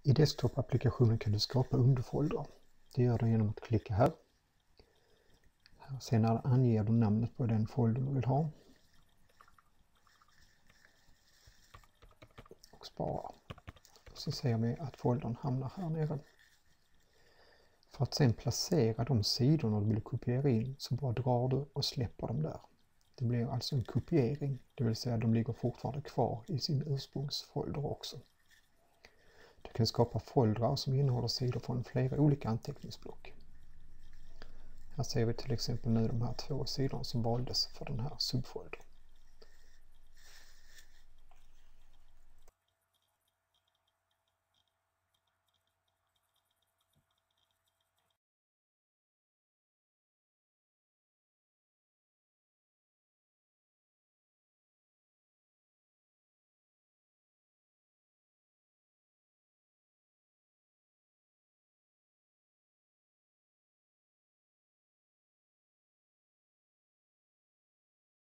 I desktop-applikationen kan du skapa underfoldrar. Det gör du genom att klicka här. Sen anger du namnet på den folder du vill ha. Och spara. Så ser vi att foldern hamnar här nere. För att sen placera de sidorna du vill kopiera in så bara drar du och släpper dem där. Det blir alltså en kopiering, det vill säga de ligger fortfarande kvar i sin ursprungsfolder också. Du kan skapa foldrar som innehåller sidor från flera olika anteckningsblock. Här ser vi till exempel nu de här 2 sidorna som valdes för den här subfoldern.